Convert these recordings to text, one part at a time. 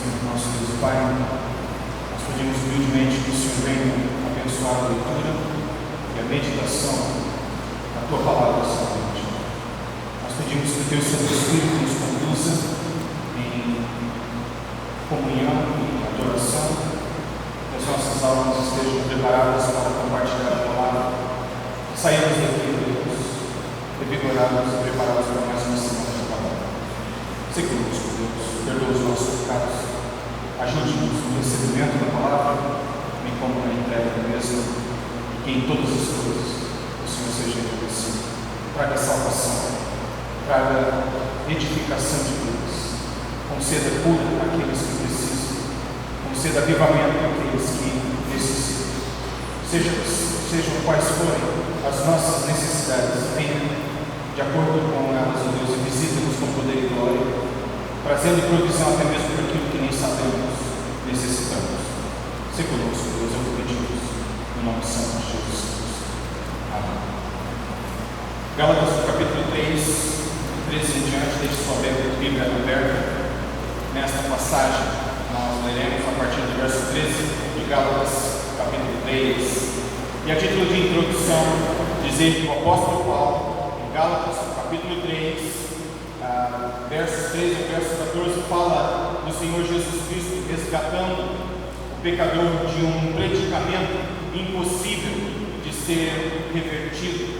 Senhor, nosso Deus e Pai, nós pedimos humildemente que o Senhor venha abençoar a leitura e a meditação da Tua palavra essa noite. Nós pedimos que o Teu Santo Espírito nos conduza em comunhão e adoração, que as nossas almas estejam preparadas para compartilhar a palavra, que saímos daqui, Deus, revigorados e preparados para mais uma semana de trabalho. Se conosco, Deus, perdoa os nossos pecados, ajude-nos no recebimento da palavra, bem como na entrega da mesma, e que em todas as coisas o Senhor seja reconhecido. Traga salvação, traga edificação de vidas, conceda cura àqueles que precisam, conceda avivamento àqueles que necessitam. Sejam quais forem as nossas necessidades, venha de acordo com elas, ó Deus, e visita-nos com poder e glória, trazendo provisão até mesmo para aquilo que nem sabemos, necessitamos. Se conosco, Deus, é o que pedimos, no nome santo de Jesus Cristo. Amém. Gálatas, capítulo 3, 13 em diante, deixe sua Bíblia aberta. Nesta passagem, nós leremos a partir do verso 13 de Gálatas, capítulo 3. E a título de introdução, dizer que o apóstolo Paulo, em Gálatas, capítulo 3, versos 13 e verso 14, fala do Senhor Jesus Cristo resgatando o pecador de um predicamento impossível de ser revertido.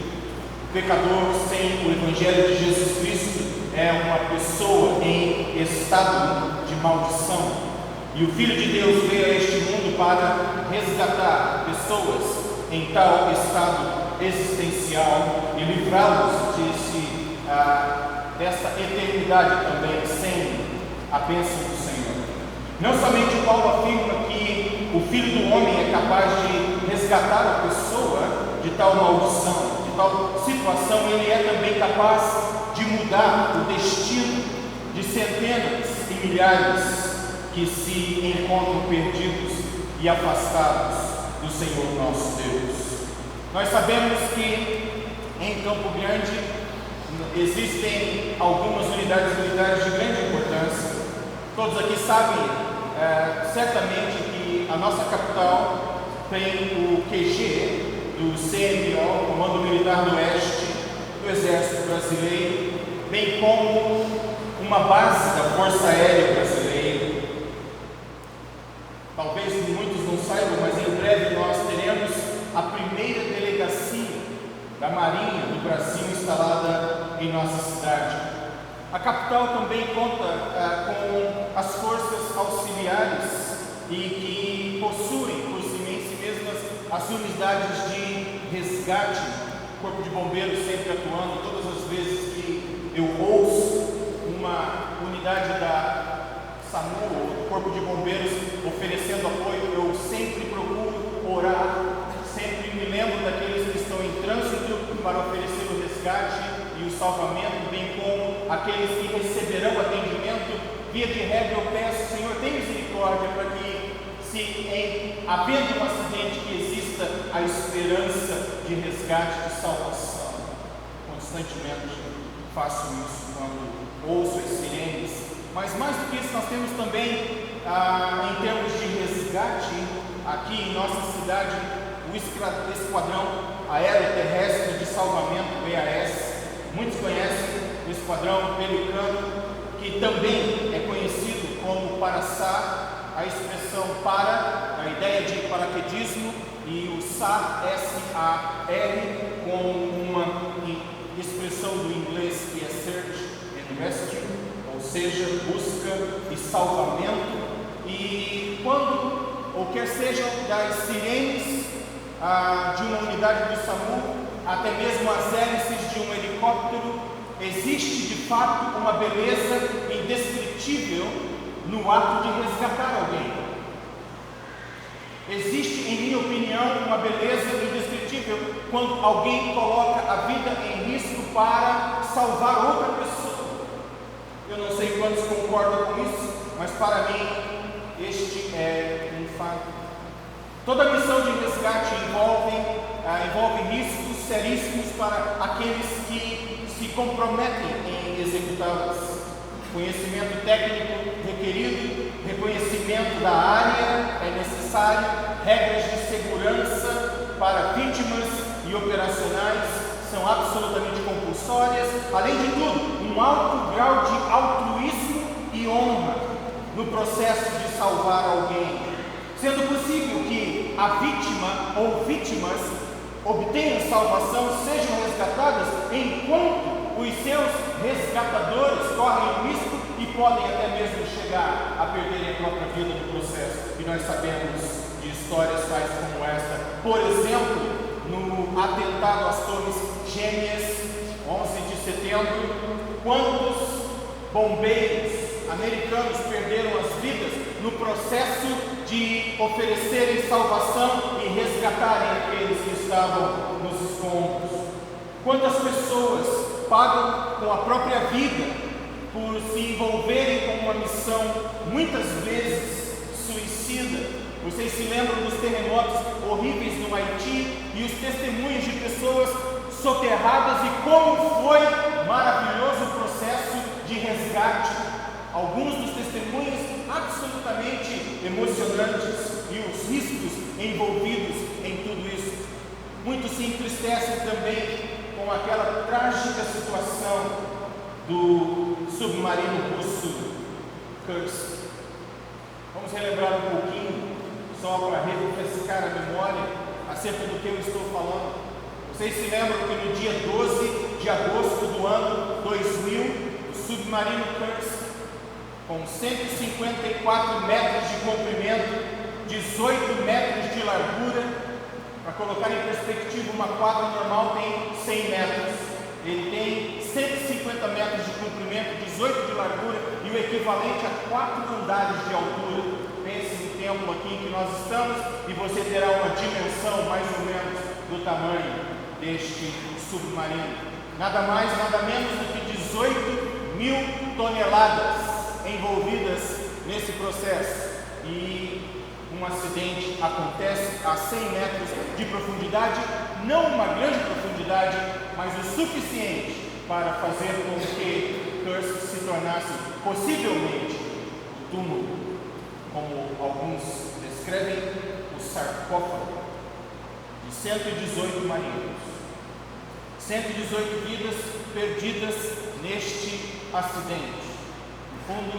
O pecador sem o Evangelho de Jesus Cristo é uma pessoa em estado de maldição. E o Filho de Deus veio a este mundo para resgatar pessoas em tal estado existencial e livrá-los dessa eternidade também sem a bênção do Senhor. Não somente Paulo afirma que o Filho do Homem é capaz de resgatar a pessoa de tal maldição, de tal situação, ele é também capaz de mudar o destino de centenas e milhares que se encontram perdidos e afastados do Senhor nosso Deus. Nós sabemos que em Campo Grande existem algumas unidades militares de grande importância. Todos aqui sabem certamente que a nossa capital tem o QG do CMO, Comando Militar do Oeste do Exército Brasileiro, bem como uma base da Força Aérea Brasileira. Talvez muitos não saibam, mas em breve nós teremos a primeira delegacia da Marinha do Brasil instalada em nossa cidade. A capital também conta com as forças auxiliares e que possuem por si mesmas as unidades de resgate, o Corpo de Bombeiros sempre atuando. Todas as vezes que eu ouço uma unidade da SAMU ou do Corpo de Bombeiros oferecendo apoio, eu sempre procuro orar, sempre me lembro daqueles que estão em trânsito para oferecer o resgate e o salvamento, bem como aqueles que receberão atendimento. Via de regra eu peço, Senhor, tenha misericórdia para que, se havendo um acidente, que exista a esperança de resgate, de salvação. Constantemente faço isso quando ouço as sirenes. Mas mais do que isso, nós temos também, em termos de resgate, aqui em nossa cidade, o Esquadrão Aéreo Terrestre de Salvamento, BAS. Muitos conhecem o Esquadrão Pelicano, que também é conhecido como Paraçá, a expressão para, a ideia de paraquedismo, e o SAR, S-A-R, com uma expressão do inglês que é Search and Rescue, ou seja, busca e salvamento. E quando, ou quer seja das sirenes de uma unidade do SAMU, até mesmo as hélices de um helicóptero, existe de fato uma beleza indescritível no ato de resgatar alguém. Existe, em minha opinião, uma beleza indescritível quando alguém coloca a vida em risco para salvar outra pessoa. Eu não sei quantos concordam com isso, mas para mim este é um fato. Toda missão de resgate envolve riscos seríssimos para aqueles que se comprometem em executá-las. Conhecimento técnico requerido, reconhecimento conhecimento da área é necessário, regras de segurança para vítimas e operacionais são absolutamente compulsórias, além de tudo, um alto grau de altruísmo e honra no processo de salvar alguém, sendo possível que a vítima ou vítimas obtenham salvação, sejam resgatadas, enquanto os seus resgatadores correm o risco e podem até mesmo chegar a perderem a própria vida no processo. E nós sabemos de histórias tais como esta. Por exemplo, no atentado às Torres Gêmeas, 11 de setembro, quantos bombeiros americanos perderam as vidas no processo de oferecerem salvação e resgatarem aqueles que estavam nos escombros? Quantas pessoas pagam com a própria vida por se envolverem com uma missão muitas vezes suicida? Vocês se lembram dos terremotos horríveis no Haiti e os testemunhos de pessoas soterradas e como foi maravilhoso o processo de resgate? Alguns dos testemunhos absolutamente emocionantes e os riscos envolvidos em tudo isso. Muitos se entristecem também com aquela trágica situação do submarino russo Kursk. Vamos relembrar um pouquinho, só para refrescar a memória acerca do que eu estou falando. Vocês se lembram que no dia 12 de agosto do ano 2000, o submarino Kursk, com 154 metros de comprimento, 18 metros de largura, para colocar em perspectiva, uma quadra normal tem 100 metros, ele tem 150 metros de comprimento, 18 de largura e o equivalente a 4 andares de altura. Pense no tempo aqui em que nós estamos e você terá uma dimensão mais ou menos do tamanho deste submarino. Nada mais, nada menos do que 18 mil toneladas envolvidas nesse processo. E um acidente acontece a 100 metros de profundidade, não uma grande profundidade, mas o suficiente para fazer com que Kursk se tornasse possivelmente o túmulo, como alguns descrevem, o sarcófago de 118 marinheiros. 118 vidas perdidas neste acidente. No fundo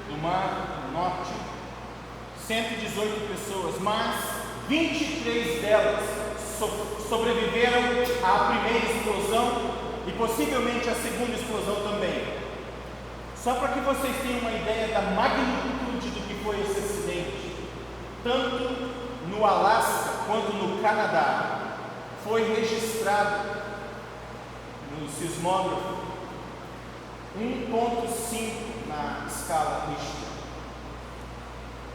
do Mar Norte, 118 pessoas, mas 23 delas sobreviveram à primeira explosão e possivelmente à segunda explosão também. Só para que vocês tenham uma ideia da magnitude do que foi esse acidente, tanto no Alasca quanto no Canadá, foi registrado no sismógrafo 1.5 na escala Richter.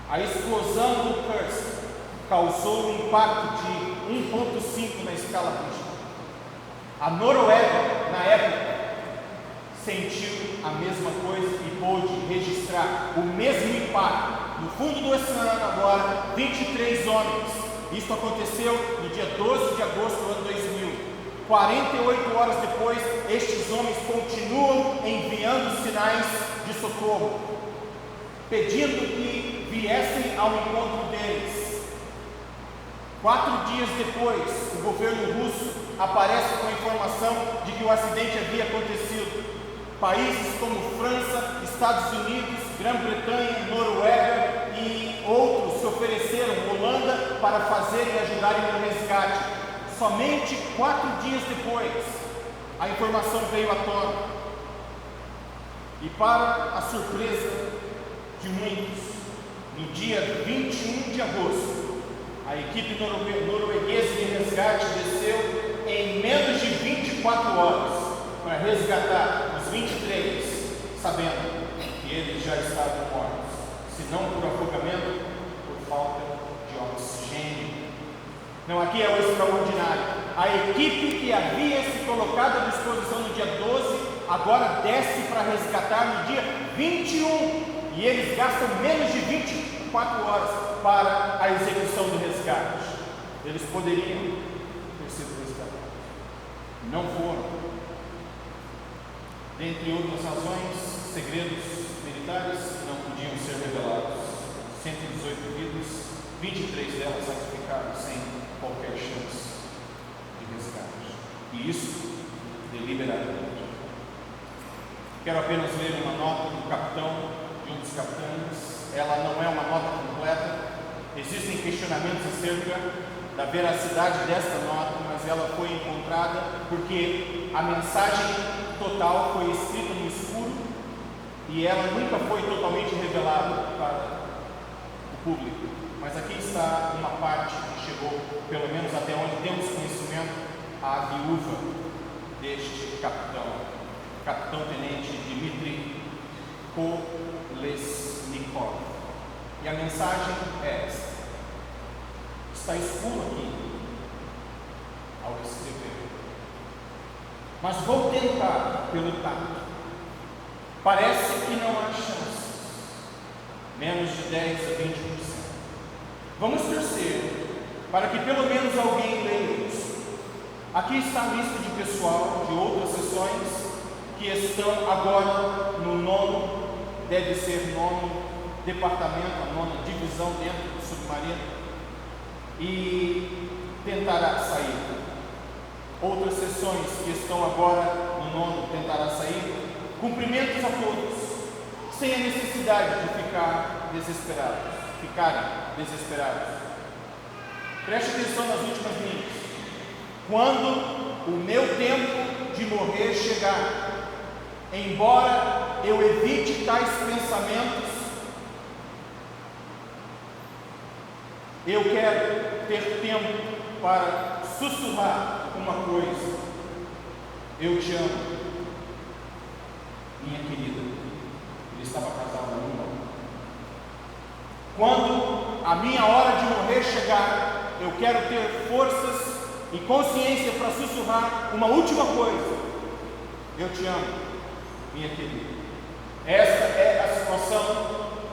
A explosão do Kursk causou um impacto de 1.5 na escala Richter. A Noruega, na época, sentiu a mesma coisa e pôde registrar o mesmo impacto. No fundo do oceano agora, 23 homens. Isso aconteceu no dia 12 de agosto do ano 2000. 48 horas depois, estes homens continuam enviando sinais de socorro, pedindo que viessem ao encontro deles. 4 dias depois, o governo russo aparece com a informação de que o acidente havia acontecido. Países como França, Estados Unidos, Grã-Bretanha, Noruega e outros se ofereceram, Holanda, para fazerem e ajudarem no resgate. Somente 4 dias depois, a informação veio à tona. E para a surpresa de muitos, no dia 21 de agosto, a equipe norueguesa de resgate desceu em menos de 24 horas para resgatar os 23, sabendo que eles já estavam mortos, se não por afogamento, por falta de oxigênio. Não, aqui é o extraordinário. A equipe que havia se colocado à disposição no dia 12, agora desce para resgatar no dia 21. E eles gastam menos de 24 horas para a execução do resgate. Eles poderiam ter sido resgatados. Não foram. Dentre outras razões, segredos militares não podiam ser revelados. 118 vidas, 23 delas sacrificadas sem qualquer chance de resgate. E isso deliberadamente. Quero apenas ler uma nota do capitão, de um dos capitães. Ela não é uma nota completa. Existem questionamentos acerca da veracidade desta nota, mas ela foi encontrada porque a mensagem total foi escrita no escuro e ela nunca foi totalmente revelada para o público. Mas aqui está uma parte que chegou, pelo menos até onde temos conhecimento, à viúva deste capitão-tenente Dmitry Kolesnikov. E a mensagem é esta. Está escuro aqui ao escrever, mas vou tentar pelo tato. Parece que não há chances, menos de 10 a 20%. Vamos torcer para que pelo menos alguém leia isso. Aqui está a lista de pessoal de outras sessões que estão agora no 9º, deve ser 9º departamento, a 9ª divisão dentro do submarino, e tentará sair. Outras sessões que estão agora no 9º tentará sair. Cumprimentos a todos, sem a necessidade de ficarem desesperados. Preste atenção nas últimas linhas. Quando o meu tempo de morrer chegar, embora eu evite tais pensamentos, eu quero ter tempo para sussurrar uma coisa. Eu te amo, minha querida. Ele estava casado não. Quando a minha hora de morrer chegar, eu quero ter forças e consciência para sussurrar uma última coisa. Eu te amo, minha querida. Essa é a situação,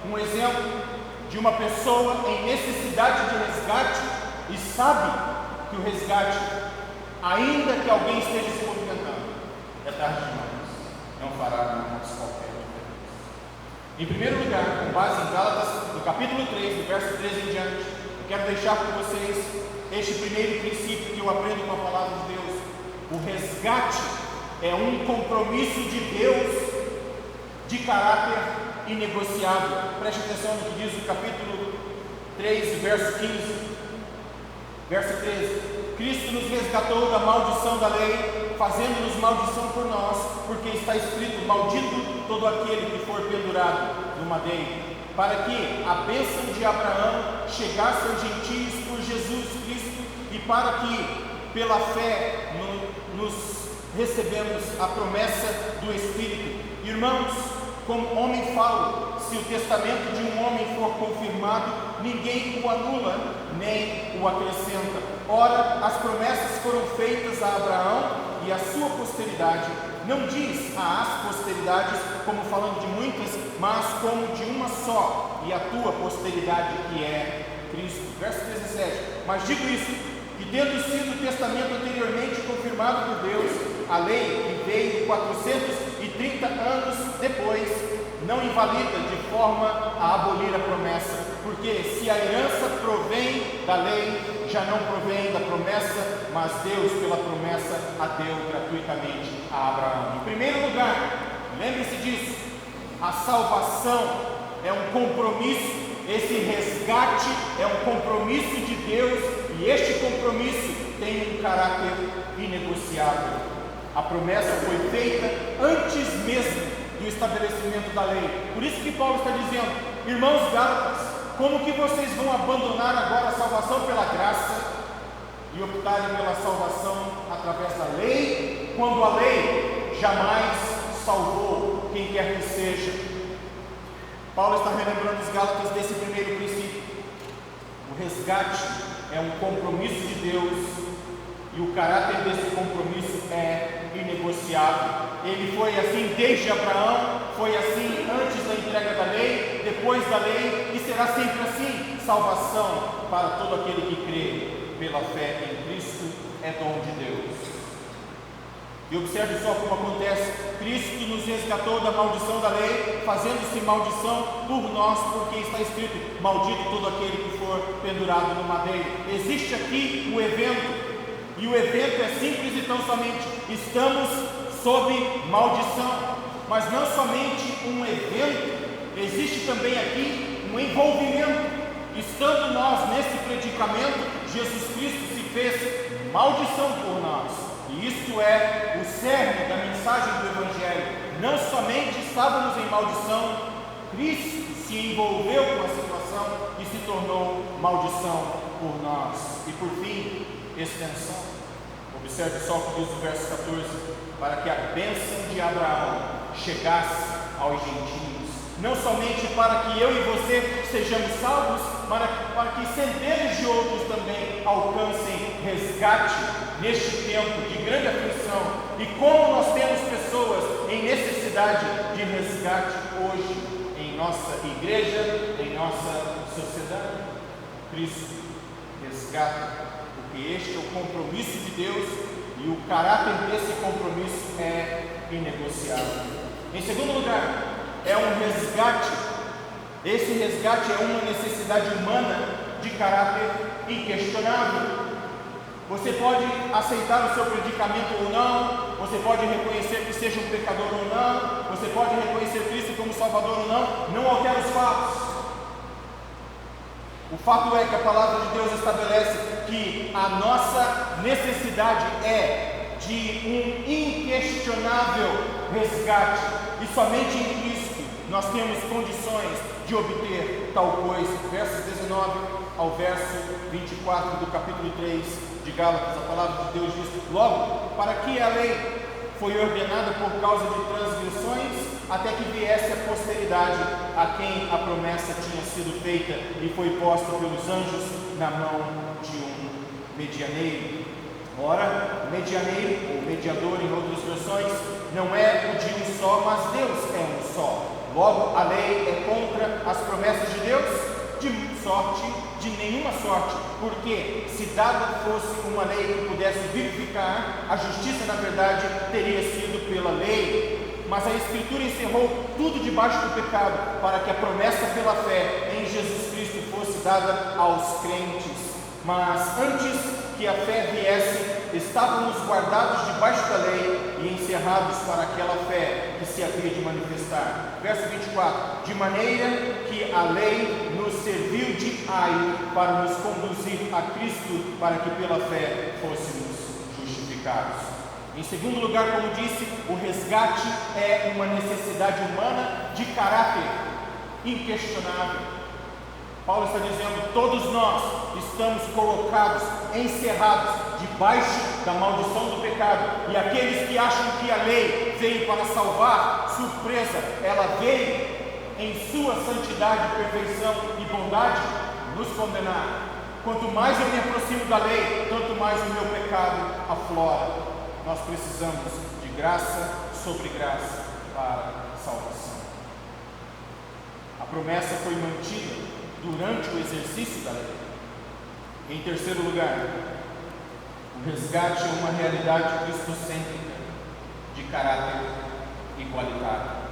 um exemplo de uma pessoa em necessidade de resgate e sabe que o resgate, ainda que alguém esteja se movimentando, é tarde demais, não fará mais qualquer diferença. Em primeiro lugar, com base em Gálatas, no capítulo 3, do verso 13 em diante, eu quero deixar com vocês este primeiro princípio que eu aprendo com a palavra de Deus. O resgate é um compromisso de Deus de caráter inegociável. Preste atenção no que diz o capítulo 3, verso 15. Verso 13: Cristo nos resgatou da maldição da lei, fazendo-nos maldição por nós, porque está escrito: maldito todo aquele que for pendurado no madeiro, para que a bênção de Abraão chegasse aos gentios por Jesus Cristo, e para que pela fé nos recebemos a promessa do Espírito. Irmãos, como homem falo, se o testamento de um homem for confirmado, ninguém o anula, nem o acrescenta. Ora, as promessas foram feitas a Abraão e a sua posteridade. Não diz às posteridades, como falando de muitas, mas como de uma só, e a tua posteridade, que é Cristo. Verso 17: Mas digo isso, que tendo sido o testamento anteriormente confirmado por Deus, a lei que veio 430 anos depois, não invalida de forma a abolir a promessa, porque se a herança provém da lei, já não provém da promessa, mas Deus pela promessa a deu gratuitamente a Abraão. Em primeiro lugar, lembre-se disso, a salvação é um compromisso, esse resgate é um compromisso de Deus, e este compromisso tem um caráter inegociável. A promessa foi feita antes mesmo do estabelecimento da lei. Por isso que Paulo está dizendo: irmãos Gálatas, como que vocês vão abandonar agora a salvação pela graça e optarem pela salvação através da lei, quando a lei jamais salvou quem quer que seja? Paulo está relembrando os Gálatas desse primeiro princípio. O resgate é um compromisso de Deus, e o caráter desse compromisso é inegociável. Ele foi assim desde Abraão, foi assim antes da entrega da lei, depois da lei, e será sempre assim. Salvação para todo aquele que crê pela fé em Cristo é dom de Deus. E observe só como acontece: Cristo nos resgatou da maldição da lei, fazendo-se maldição por nós, porque está escrito: maldito todo aquele que for pendurado no madeiro. Existe aqui o evento, e o evento é simples e tão somente: estamos sob maldição. Mas não somente um evento, existe também aqui um envolvimento. Estando nós nesse predicamento, Jesus Cristo se fez maldição por nós. E isto é o cerne da mensagem do Evangelho. Não somente estávamos em maldição, Cristo se envolveu com a situação e se tornou maldição por nós. E por fim, extensão. Observe só o que diz o verso 14: para que a bênção de Abraão chegasse aos gentios. Não somente para que eu e você sejamos salvos, para que centenas de outros também alcancem resgate neste tempo de grande aflição. E como nós temos pessoas em necessidade de resgate hoje em nossa igreja, em nossa sociedade. Cristo resgata, porque este é o compromisso de Deus e o caráter desse compromisso é inegociável. Em segundo lugar, é um resgate. Esse resgate é uma necessidade humana de caráter inquestionável. Você pode aceitar o seu predicamento ou não, você pode reconhecer que seja um pecador ou não, você pode reconhecer Cristo como Salvador ou não altera os fatos. O fato é que a palavra de Deus estabelece que a nossa necessidade é de um inquestionável resgate, e somente em Cristo nós temos condições de obter tal coisa. Versos 19 ao verso 24 do capítulo 3 de Gálatas, a palavra de Deus diz: logo, para que a lei foi ordenada por causa de transgressões, até que viesse a posteridade, a quem a promessa tinha sido feita e foi posta pelos anjos na mão de um medianeiro. Ora, medianeiro, ou mediador em outras versões, não é o de um só, mas Deus é um só. Logo, a lei é contra as promessas de Deus? De nenhuma sorte, porque se dada fosse uma lei que pudesse vivificar, a justiça na verdade teria sido pela lei. Mas a Escritura encerrou tudo debaixo do pecado, para que a promessa pela fé em Jesus Cristo fosse dada aos crentes. Mas antes que a fé viesse, estávamos guardados debaixo da lei e encerrados para aquela fé que se havia de manifestar. Verso 24: de maneira que a lei nos serviu de aio para nos conduzir a Cristo, para que pela fé fôssemos justificados. Em segundo lugar, como disse, o resgate é uma necessidade humana de caráter inquestionável. Paulo está dizendo: todos nós estamos colocados, encerrados debaixo da maldição do pecado, e aqueles que acham que a lei veio para salvar, surpresa, ela veio em sua santidade, perfeição e bondade nos condenar. Quanto mais eu me aproximo da lei, tanto mais o meu pecado aflora. Nós precisamos de graça sobre graça para salvação. A promessa foi mantida durante o exercício da lei. Em terceiro lugar, o resgate é uma realidade cristocêntrica de caráter igualitário.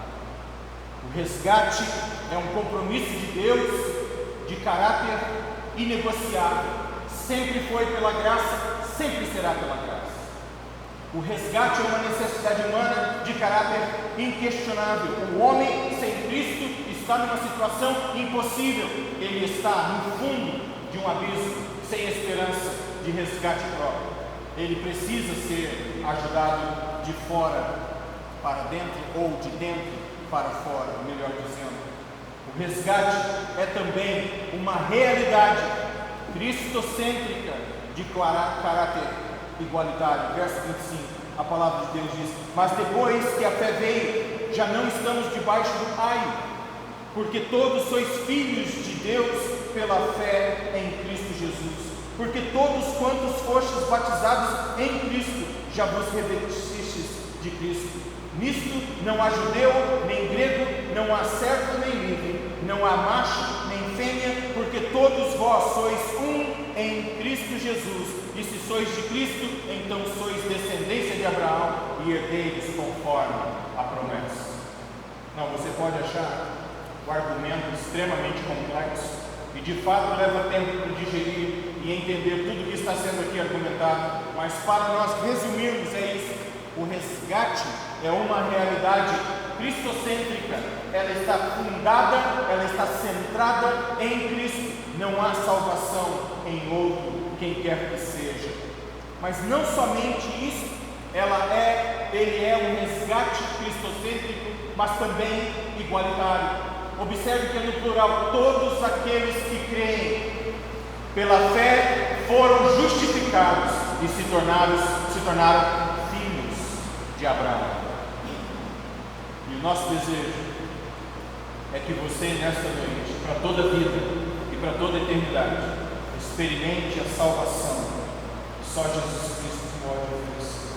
O resgate é um compromisso de Deus de caráter inegociável. Sempre foi pela graça, sempre será pela graça. O resgate é uma necessidade humana de caráter inquestionável. O homem sem Cristo está numa situação impossível. Ele está no fundo de um abismo, sem esperança de resgate próprio. Ele precisa ser ajudado de fora para dentro, ou de dentro para fora, melhor dizendo. O resgate é também uma realidade cristocêntrica de caráter igualitário. Verso 25, a palavra de Deus diz: mas depois que a fé veio, já não estamos debaixo do aio, porque todos sois filhos de Deus pela fé em Cristo Jesus. Porque todos quantos fostes batizados em Cristo, já vos revestistes de Cristo. Nisto não há judeu, nem grego, não há servo, nem livre, não há macho, nem fêmea, porque todos vós sois um em Cristo Jesus. E se sois de Cristo, então sois descendência de Abraão e herdeiros conforme a promessa. Não, você pode achar o argumento extremamente complexo e de fato leva tempo para digerir e entender tudo que está sendo aqui argumentado, mas para nós resumirmos é isso: o resgate é uma realidade cristocêntrica, ela está fundada, ela está centrada em Cristo, não há salvação em outro, quem quer que seja. Mas não somente isso, ele é um resgate cristocêntrico, mas também igualitário. Observe que é no plural: todos aqueles que creem pela fé foram justificados e se tornaram filhos de Abraão. E o nosso desejo é que você, nesta noite, para toda a vida e para toda a eternidade, experimente a salvação que só Jesus Cristo pode oferecer.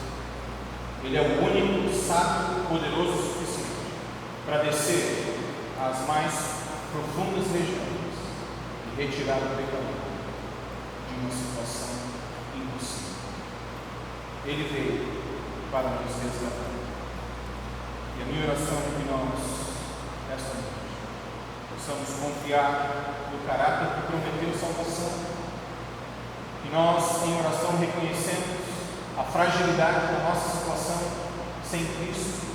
Ele é o único, sábio, poderoso o suficiente para descer às mais profundas regiões e retirar o pecador de uma situação impossível. Ele veio para nos resgatar. E a minha oração é que nós, esta noite, possamos confiar no caráter que prometeu salvação. Que nós, em oração, reconhecemos a fragilidade da nossa situação sem Cristo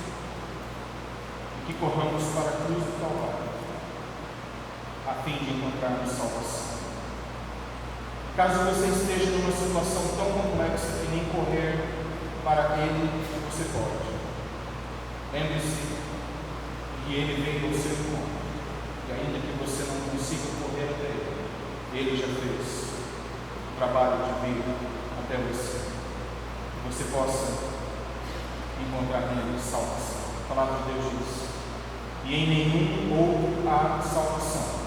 e que corramos para a cruz do Calvário a fim de encontrarmos salvação. Caso você esteja numa situação tão complexa que nem correr para Ele você pode, lembre-se que Ele veio ao seu encontro, e ainda que você não consiga correr até Ele já fez o trabalho de vir até você, que você possa encontrar nele salvação. A palavra de Deus diz: e em nenhum outro há salvação,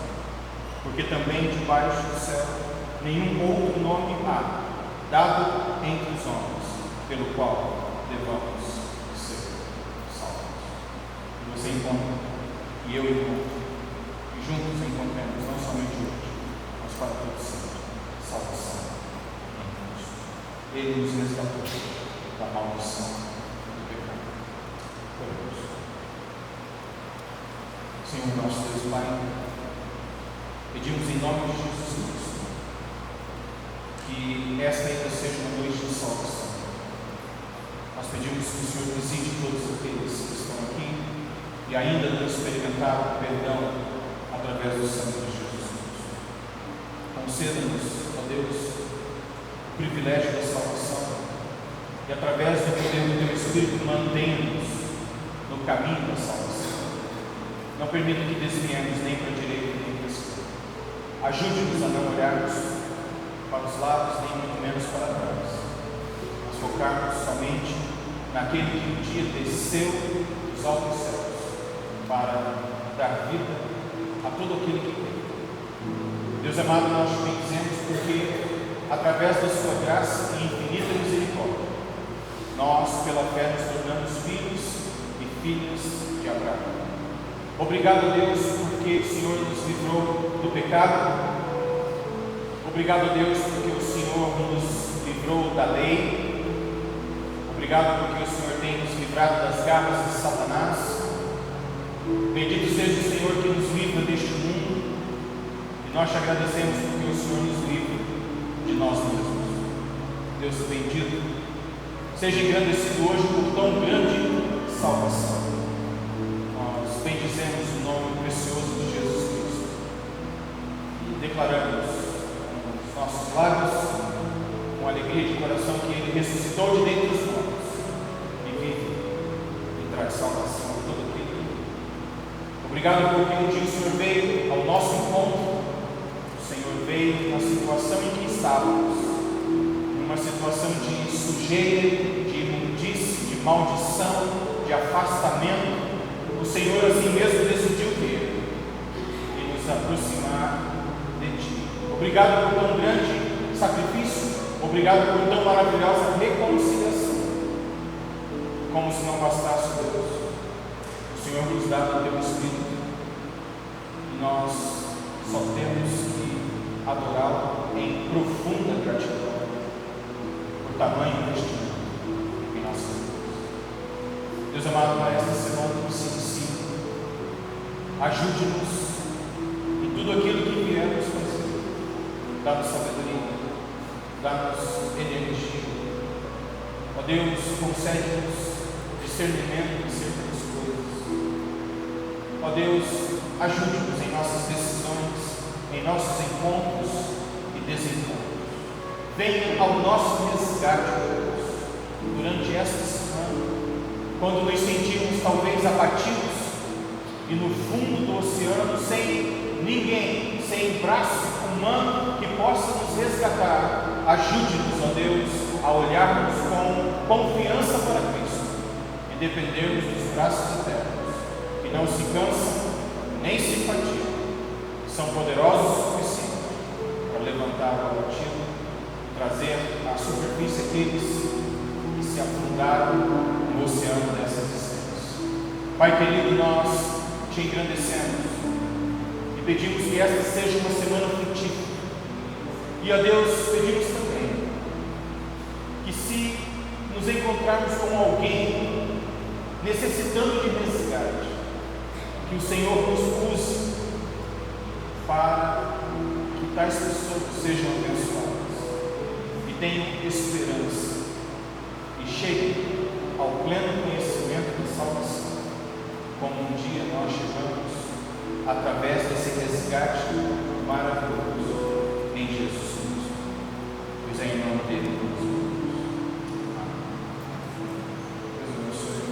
porque também debaixo do céu nenhum outro nome há dado entre os homens pelo qual devamos ser salvos. E você encontra, e eu encontro, e juntos encontremos, não somente hoje, mas para todos sempre, salvação em Cristo. Ele nos resgatou da maldição do pecado. Oremos. Senhor nosso Deus Pai, pedimos em nome de Jesus Cristo que esta ainda seja uma noite de salvação. Nós pedimos que o Senhor visite todos aqueles que estão aqui e ainda não experimentaram o perdão através do sangue de Jesus Cristo. Conceda-nos, ó Deus, o privilégio da salvação e através do poder do Teu Espírito mantenha-nos no caminho da salvação. Não permita que desviemos nem para a direita nem para a esquerda. Ajude-nos a não olharmos para os lados, nem muito menos para trás, mas focarmos somente naquele que um dia desceu dos altos céus para dar vida a todo aquele que crê. Deus amado, nós te bendizemos porque, através da sua graça e infinita misericórdia, nós, pela fé, nos tornamos filhos e filhas de Abraão. Obrigado, Deus, porque o Senhor nos livrou do pecado. Obrigado, Deus, porque o Senhor nos livrou da lei. Obrigado porque o Senhor tem nos livrado das garras de Satanás. Bendito seja o Senhor que nos livra deste mundo. E nós te agradecemos porque o Senhor nos livra de nós mesmos. Deus bendito, seja engrandecido hoje por tão grande salvação. Nós bendizemos o nome precioso de Jesus Cristo e declaramos nossos lábios, com alegria de coração, que Ele ressuscitou de dentre os mortos e vive e traz salvação a todo aquele que vive. Obrigado porque um dia o Senhor veio ao nosso encontro. O Senhor veio na situação em que estávamos, numa situação de sujeira, de imundície, de maldição, de afastamento. O Senhor assim mesmo decidiu vir e nos aproximar de Ti. Obrigado por tão grande sacrifício, obrigado por tão maravilhosa reconciliação. Como se não bastasse, Deus, o Senhor nos dá o Teu Espírito e nós só temos que adorá-lo em profunda gratidão por tamanho investimento em nossas vidas. Deus amado, para esta semana que se inicia, ajude-nos em tudo aquilo que viermos fazer. Dá-nos sabedoria, dá-nos energia. Ó Deus, concede-nos discernimento acerca das coisas. Ó Deus, ajude-nos em nossas decisões, em nossos encontros e desencontros. Venha ao nosso resgate, Deus, durante esta semana, quando nos sentimos talvez abatidos e no fundo do oceano, sem ninguém, sem braço humano que possa nos resgatar. Ajude-nos, ó Deus, a olharmos com confiança para Cristo e dependermos dos braços eternos, que não se cansam nem se fatigam, são poderosos o suficiente para levantar o abatido, trazer à superfície aqueles que se afundaram no oceano dessa existência. Pai querido, nós te engrandecemos e pedimos que esta seja uma semana frutífera. E a Deus pedimos também que, se nos encontrarmos com alguém necessitando de resgate, que o Senhor nos use para que tais pessoas sejam abençoadas e tenham esperança e cheguem ao pleno conhecimento da salvação, como um dia nós chegamos através desse resgate maravilhoso em Jesus Cristo. Pois é em nome dele que nós oramos. Amém. Deus abençoe.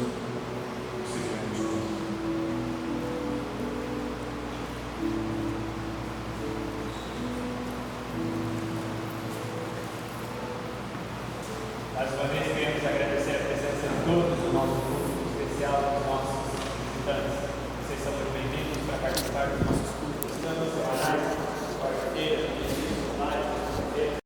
Sejamos mais uma vez.